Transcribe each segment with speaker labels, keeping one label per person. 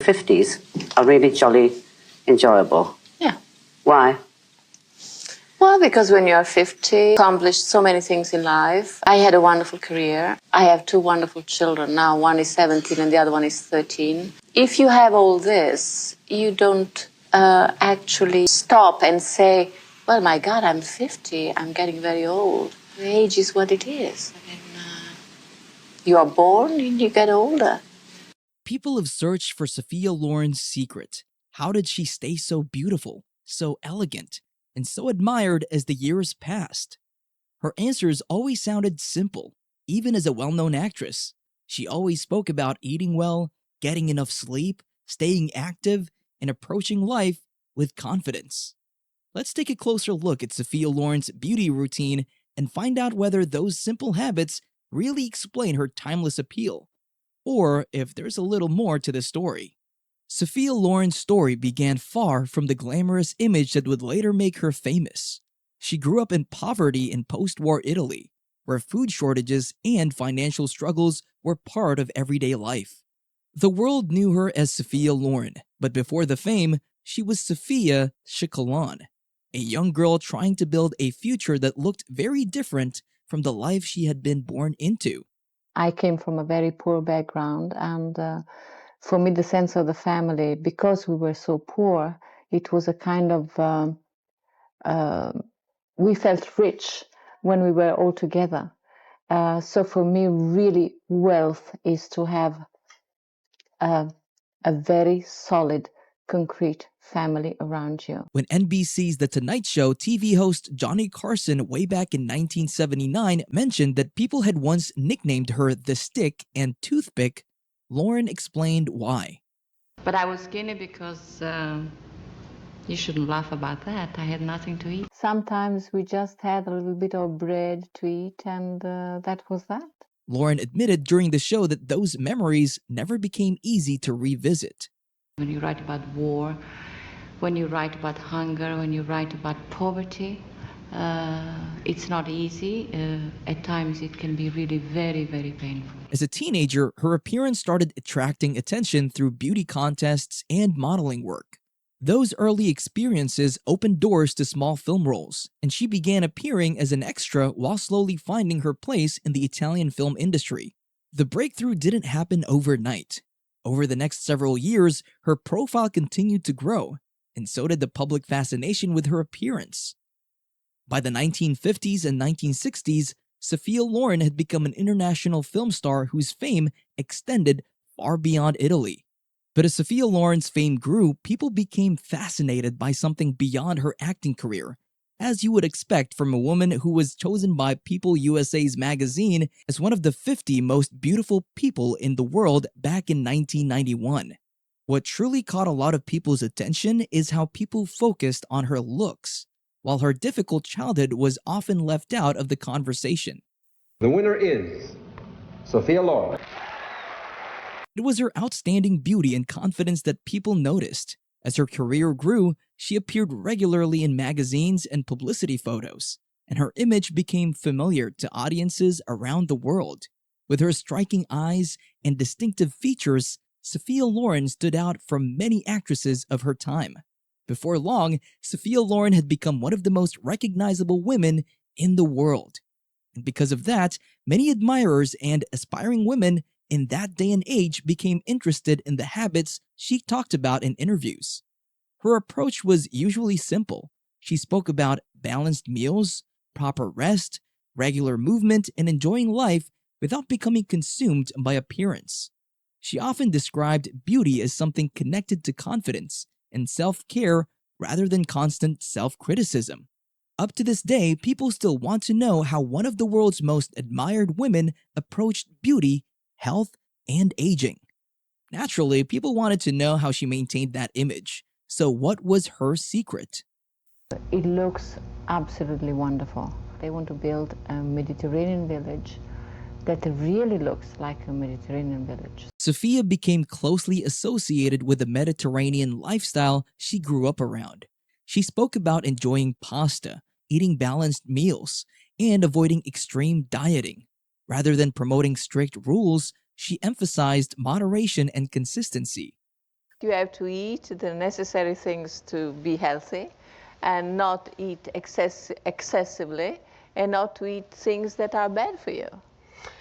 Speaker 1: 50s are really jolly enjoyable.
Speaker 2: Yeah.
Speaker 1: Why?
Speaker 2: Well, because when you're 50, accomplished so many things in life. I had a wonderful career. I have two wonderful children now. One is 17 and the other one is 13. If you have all this, you don't actually stop and say, well, my God, I'm 50. I'm getting very old. Age is what it is. I mean, you are born and you get older.
Speaker 3: People have searched for Sophia Loren's secret. How did she stay so beautiful, so elegant, and so admired as the years passed? Her answers always sounded simple, even as a well-known actress. She always spoke about eating well, getting enough sleep, staying active, and approaching life with confidence. Let's take a closer look at Sophia Loren's beauty routine and find out whether those simple habits really explain her timeless appeal, or if there's a little more to the story. Sophia Loren's story began far from the glamorous image that would later make her famous. She grew up in poverty in post-war Italy, where food shortages and financial struggles were part of everyday life. The world knew her as Sophia Loren, but before the fame, she was Sofia Scicolone, a young girl trying to build a future that looked very different from the life she had been born into.
Speaker 2: I came from a very poor background, and for me, the sense of the family, because we were so poor, it was a kind of, we felt rich when we were all together. So for me, really, wealth is to have a very solid, concrete family around you.
Speaker 3: When NBC's The Tonight Show TV host Johnny Carson way back in 1979 mentioned that people had once nicknamed her the Stick and Toothpick, Loren explained why.
Speaker 4: But I was skinny because you shouldn't laugh about that. I had nothing to eat.
Speaker 2: Sometimes we just had a little bit of bread to eat, and that was that.
Speaker 3: Loren admitted during the show that those memories never became easy to revisit.
Speaker 4: When you write about war, when you write about hunger, when you write about poverty, it's not easy. At times it can be really very, very painful.
Speaker 3: As a teenager, her appearance started attracting attention through beauty contests and modeling work. Those early experiences opened doors to small film roles, and she began appearing as an extra while slowly finding her place in the Italian film industry. The breakthrough didn't happen overnight. Over the next several years, her profile continued to grow, and so did the public fascination with her appearance. By the 1950s and 1960s, Sophia Loren had become an international film star whose fame extended far beyond Italy. But as Sophia Loren's fame grew, people became fascinated by something beyond her acting career, as you would expect from a woman who was chosen by People USA's magazine as one of the 50 most beautiful people in the world back in 1991. What truly caught a lot of people's attention is how people focused on her looks, while her difficult childhood was often left out of the conversation.
Speaker 5: The winner is Sophia Loren.
Speaker 3: It was her outstanding beauty and confidence that people noticed. As her career grew, she appeared regularly in magazines and publicity photos, and her image became familiar to audiences around the world. With her striking eyes and distinctive features, Sophia Loren stood out from many actresses of her time. Before long, Sophia Loren had become one of the most recognizable women in the world. And because of that, many admirers and aspiring women in that day and age became interested in the habits she talked about in interviews. Her approach was usually simple. She spoke about balanced meals, proper rest, regular movement, and enjoying life without becoming consumed by appearance. She often described beauty as something connected to confidence and self-care rather than constant self-criticism. Up to this day, people still want to know how one of the world's most admired women approached beauty, health, and aging. Naturally, people wanted to know how she maintained that image. So what was her secret?
Speaker 2: It looks absolutely wonderful. They want to build a Mediterranean village that really looks like a Mediterranean village.
Speaker 3: Sophia became closely associated with the Mediterranean lifestyle she grew up around. She spoke about enjoying pasta, eating balanced meals, and avoiding extreme dieting. Rather than promoting strict rules, she emphasized moderation and consistency.
Speaker 6: You have to eat the necessary things to be healthy and not eat excessively and not to eat things that are bad for you.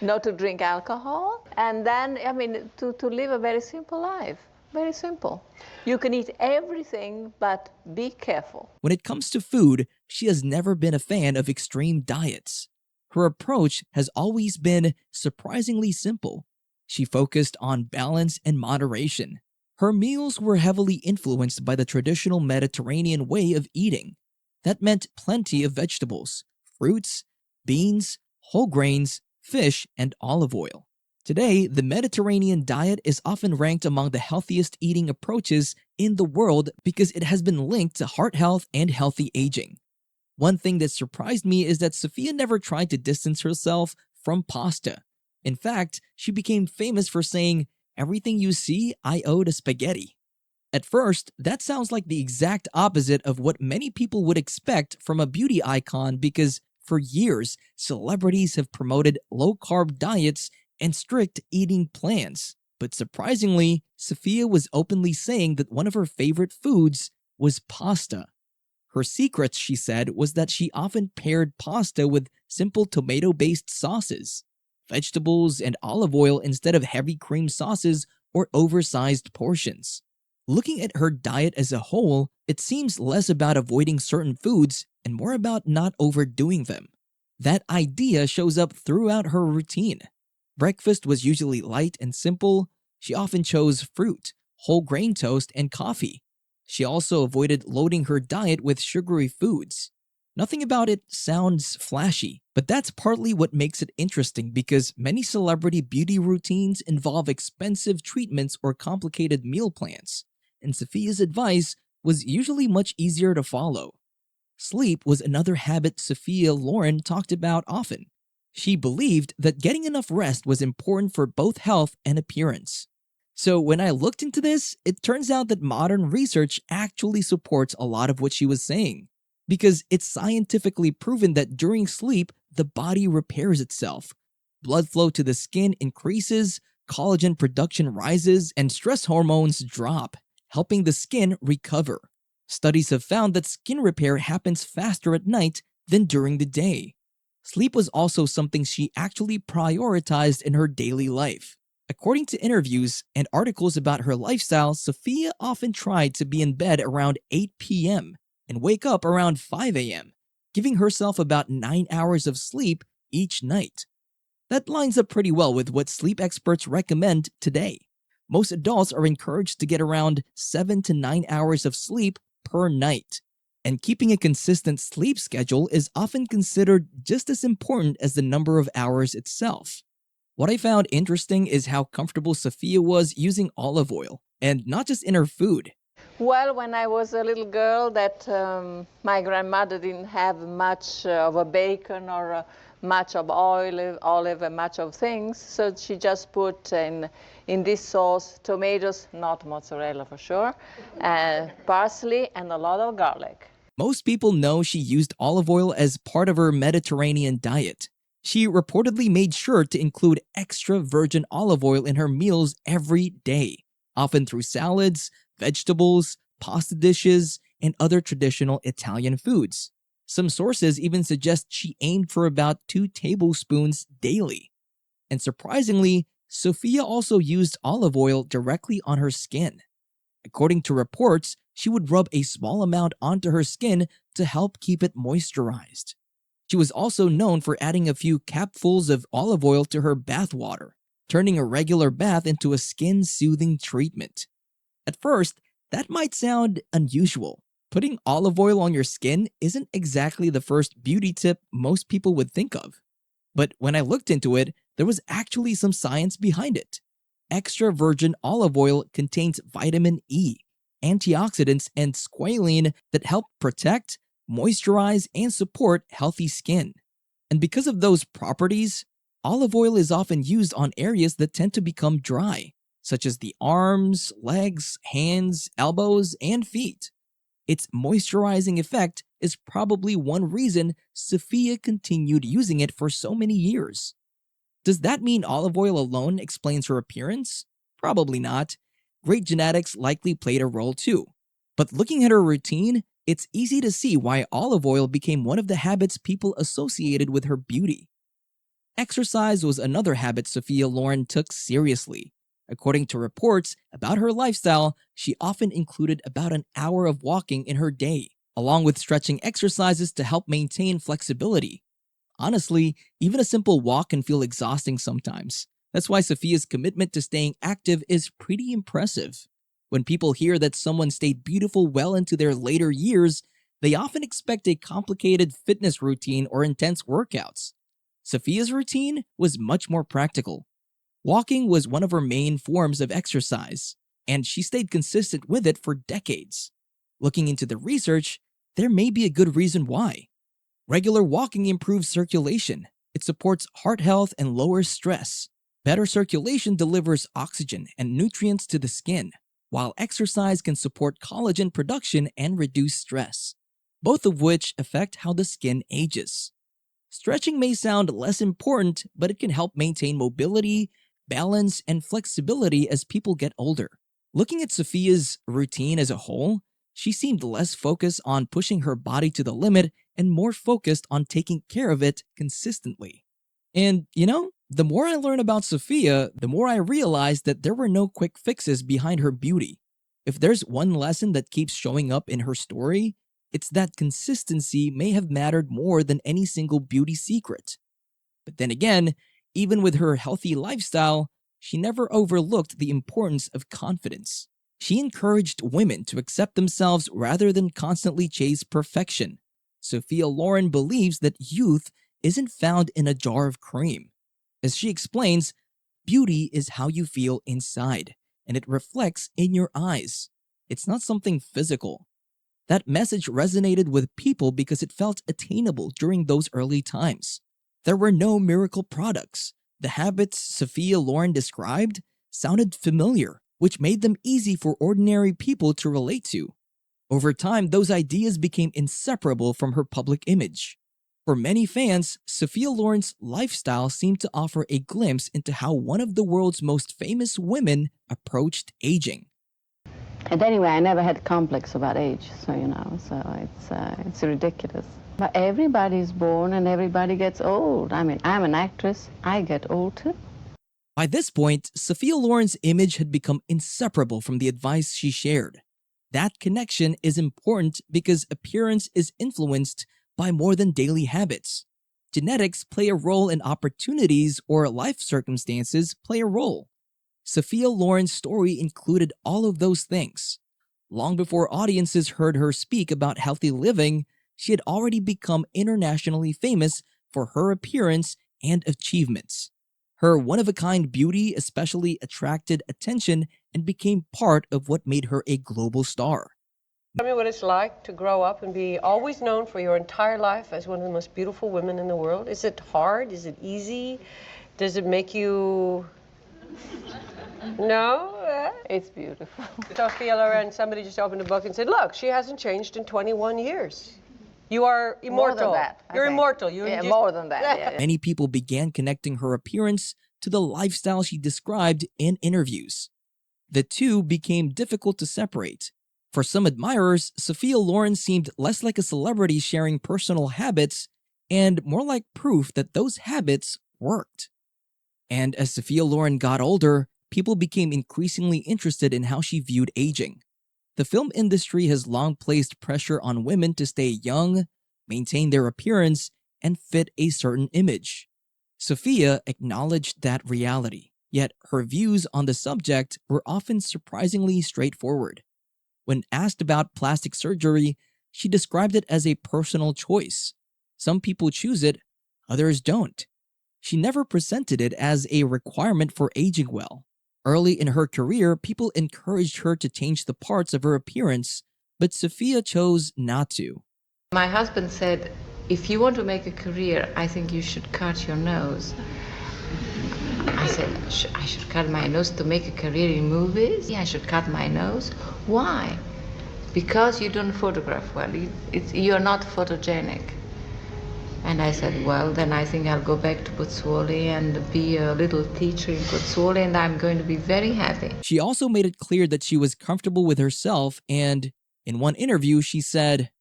Speaker 6: Not to drink alcohol, and then, I mean, to live a very simple life. Very simple. You can eat everything, but be careful.
Speaker 3: When it comes to food, she has never been a fan of extreme diets. Her approach has always been surprisingly simple. She focused on balance and moderation. Her meals were heavily influenced by the traditional Mediterranean way of eating. That meant plenty of vegetables, fruits, beans, whole grains, fish, and olive oil. Today, the Mediterranean diet is often ranked among the healthiest eating approaches in the world because it has been linked to heart health and healthy aging. One thing that surprised me is that Sophia never tried to distance herself from pasta. In fact, she became famous for saying, "Everything you see, I owe to spaghetti." At first, that sounds like the exact opposite of what many people would expect from a beauty icon because for years, celebrities have promoted low-carb diets and strict eating plans. But surprisingly, Sophia was openly saying that one of her favorite foods was pasta. Her secret, she said, was that she often paired pasta with simple tomato-based sauces, vegetables, and olive oil instead of heavy cream sauces or oversized portions. Looking at her diet as a whole, it seems less about avoiding certain foods and more about not overdoing them. That idea shows up throughout her routine. Breakfast was usually light and simple. She often chose fruit, whole grain toast, and coffee. She also avoided loading her diet with sugary foods. Nothing about it sounds flashy, but that's partly what makes it interesting because many celebrity beauty routines involve expensive treatments or complicated meal plans, and Sophia's advice was usually much easier to follow. Sleep was another habit Sophia Loren talked about often. She believed that getting enough rest was important for both health and appearance. So when I looked into this, it turns out that modern research actually supports a lot of what she was saying, because it's scientifically proven that during sleep, the body repairs itself. Blood flow to the skin increases, collagen production rises, and stress hormones drop, helping the skin recover. Studies have found that skin repair happens faster at night than during the day. Sleep was also something she actually prioritized in her daily life. According to interviews and articles about her lifestyle, Sophia often tried to be in bed around 8 p.m. and wake up around 5 a.m., giving herself about 9 hours of sleep each night. That lines up pretty well with what sleep experts recommend today. Most adults are encouraged to get around 7 to 9 hours of sleep per night. And keeping a consistent sleep schedule is often considered just as important as the number of hours itself. What I found interesting is how comfortable Sophia was using olive oil, and not just in her food.
Speaker 6: Well, when I was a little girl, my grandmother didn't have much of a bacon or much of olive, and much of things. So she just put in this sauce tomatoes, not mozzarella for sure, parsley, and a lot of garlic.
Speaker 3: Most people know she used olive oil as part of her Mediterranean diet. She reportedly made sure to include extra virgin olive oil in her meals every day, often through salads, vegetables, pasta dishes, and other traditional Italian foods. Some sources even suggest she aimed for about 2 tablespoons daily. And surprisingly, Sophia also used olive oil directly on her skin. According to reports, she would rub a small amount onto her skin to help keep it moisturized. She was also known for adding a few capfuls of olive oil to her bath water, turning a regular bath into a skin-soothing treatment. At first, that might sound unusual. Putting olive oil on your skin isn't exactly the first beauty tip most people would think of. But when I looked into it, there was actually some science behind it. Extra virgin olive oil contains vitamin E, antioxidants, and squalene that help protect, moisturize, and support healthy skin. And because of those properties, olive oil is often used on areas that tend to become dry, such as the arms, legs, hands, elbows, and feet. Its moisturizing effect is probably one reason Sophia continued using it for so many years. Does that mean olive oil alone explains her appearance? Probably not. Great genetics likely played a role too. But looking at her routine, it's easy to see why olive oil became one of the habits people associated with her beauty. Exercise was another habit Sophia Loren took seriously. According to reports about her lifestyle, she often included about an hour of walking in her day, along with stretching exercises to help maintain flexibility. Honestly, even a simple walk can feel exhausting sometimes. That's why Sophia's commitment to staying active is pretty impressive. When people hear that someone stayed beautiful well into their later years, they often expect a complicated fitness routine or intense workouts. Sophia's routine was much more practical. Walking was one of her main forms of exercise, and she stayed consistent with it for decades. Looking into the research, there may be a good reason why. Regular walking improves circulation. It supports heart health and lowers stress. Better circulation delivers oxygen and nutrients to the skin, while exercise can support collagen production and reduce stress, both of which affect how the skin ages. Stretching may sound less important, but it can help maintain mobility, balance, and flexibility as people get older. Looking at Sophia's routine as a whole, she seemed less focused on pushing her body to the limit and more focused on taking care of it consistently. And, the more I learn about Sophia, the more I realize that there were no quick fixes behind her beauty. If there's one lesson that keeps showing up in her story, it's that consistency may have mattered more than any single beauty secret. But then again, even with her healthy lifestyle, she never overlooked the importance of confidence. She encouraged women to accept themselves rather than constantly chase perfection. Sophia Loren believes that youth isn't found in a jar of cream. As she explains, beauty is how you feel inside, and it reflects in your eyes. It's not something physical. That message resonated with people because it felt attainable during those early times. There were no miracle products. The habits Sophia Loren described sounded familiar, which made them easy for ordinary people to relate to. Over time, those ideas became inseparable from her public image. For many fans, Sophia Loren's lifestyle seemed to offer a glimpse into how one of the world's most famous women approached aging.
Speaker 4: And anyway, I never had complex about age, so it's ridiculous. But everybody's born and everybody gets old. I mean, I'm an actress, I get old too.
Speaker 3: By this point, Sophia Loren's image had become inseparable from the advice she shared. That connection is important because appearance is influenced by more than daily habits. Genetics play a role in opportunities, or life circumstances play a role. Sophia Loren's story included all of those things. Long before audiences heard her speak about healthy living, she had already become internationally famous for her appearance and achievements. Her one-of-a-kind beauty especially attracted attention and became part of what made her a global star.
Speaker 7: Tell me what it's like to grow up and be always known for your entire life as one of the most beautiful women in the world. Is it hard? Is it easy? Does it make you... No?
Speaker 6: It's beautiful.
Speaker 7: Sophia Loren, somebody just opened a book and said, look, she hasn't changed in 21 years. You are immortal.
Speaker 6: More than that,
Speaker 7: You're immortal. You're
Speaker 6: more than that. Yeah.
Speaker 3: Many people began connecting her appearance to the lifestyle she described in interviews. The two became difficult to separate. For some admirers, Sophia Loren seemed less like a celebrity sharing personal habits and more like proof that those habits worked. And as Sophia Loren got older, people became increasingly interested in how she viewed aging. The film industry has long placed pressure on women to stay young, maintain their appearance, and fit a certain image. Sophia acknowledged that reality, yet her views on the subject were often surprisingly straightforward. When asked about plastic surgery, she described it as a personal choice. Some people choose it, others don't. She never presented it as a requirement for aging well. Early in her career, people encouraged her to change the parts of her appearance, but Sophia chose not to.
Speaker 4: My husband said, if you want to make a career, I think you should cut your nose. I said, I should cut my nose to make a career in movies? Yeah, I should cut my nose. Why? Because you don't photograph well. You're not photogenic. And I said, well, then I think I'll go back to Pozzuoli and be a little teacher in Pozzuoli, and I'm going to be very happy.
Speaker 3: She also made it clear that she was comfortable with herself, and in one interview she said,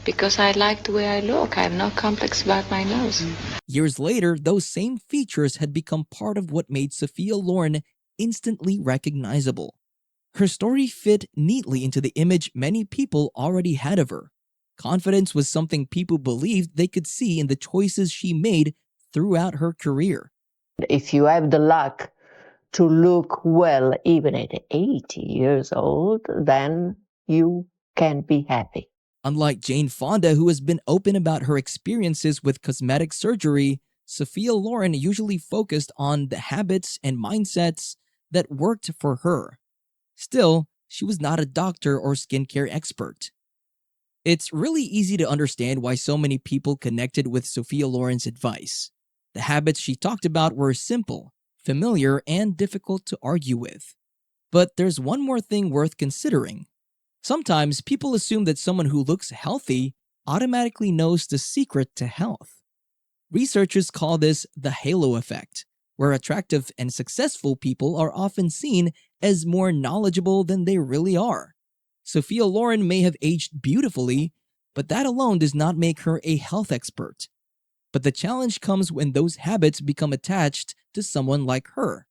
Speaker 4: Because I like the way I look. I have no complex about my nose.
Speaker 3: years later, those same features had become part of what made Sophia Loren instantly recognizable. Her story fit neatly into the image many people already had of her. Confidence was something people believed they could see in the choices she made throughout her career.
Speaker 8: If you have the luck to look well even at 80 years old, then you can be happy.
Speaker 3: Unlike Jane Fonda, who has been open about her experiences with cosmetic surgery, Sophia Loren usually focused on the habits and mindsets that worked for her. Still, she was not a doctor or skincare expert. It's really easy to understand why so many people connected with Sophia Loren's advice. The habits she talked about were simple, familiar, and difficult to argue with. But there's one more thing worth considering. Sometimes people assume that someone who looks healthy automatically knows the secret to health. Researchers call this the halo effect, where attractive and successful people are often seen as more knowledgeable than they really are. Sophia Loren may have aged beautifully, but that alone does not make her a health expert. But the challenge comes when those habits become attached to someone like her.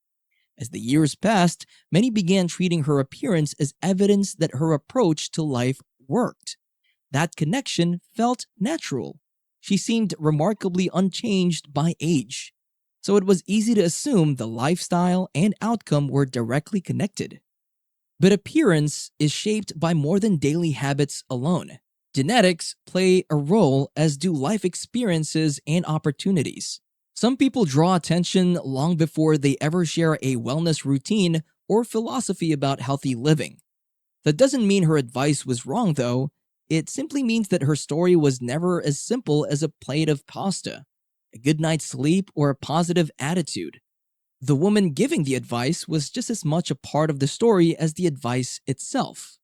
Speaker 3: As the years passed, many began treating her appearance as evidence that her approach to life worked. That connection felt natural. She seemed remarkably unchanged by age. So it was easy to assume the lifestyle and outcome were directly connected. But appearance is shaped by more than daily habits alone. Genetics play a role, as do life experiences and opportunities. Some people draw attention long before they ever share a wellness routine or philosophy about healthy living. That doesn't mean her advice was wrong, though. It simply means that her story was never as simple as a plate of pasta, a good night's sleep, or a positive attitude. The woman giving the advice was just as much a part of the story as the advice itself.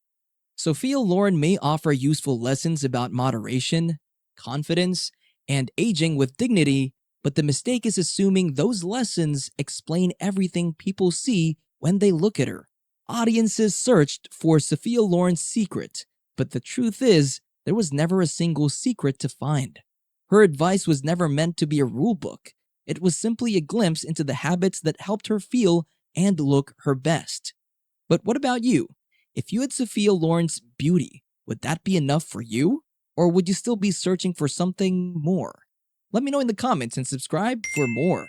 Speaker 3: Sophia Loren may offer useful lessons about moderation, confidence, and aging with dignity, but the mistake is assuming those lessons explain everything people see when they look at her. Audiences searched for Sophia Loren's secret, but the truth is, there was never a single secret to find. Her advice was never meant to be a rule book. It was simply a glimpse into the habits that helped her feel and look her best. But what about you? If you had Sophia Loren's beauty, would that be enough for you? Or would you still be searching for something more? Let me know in the comments and subscribe for more.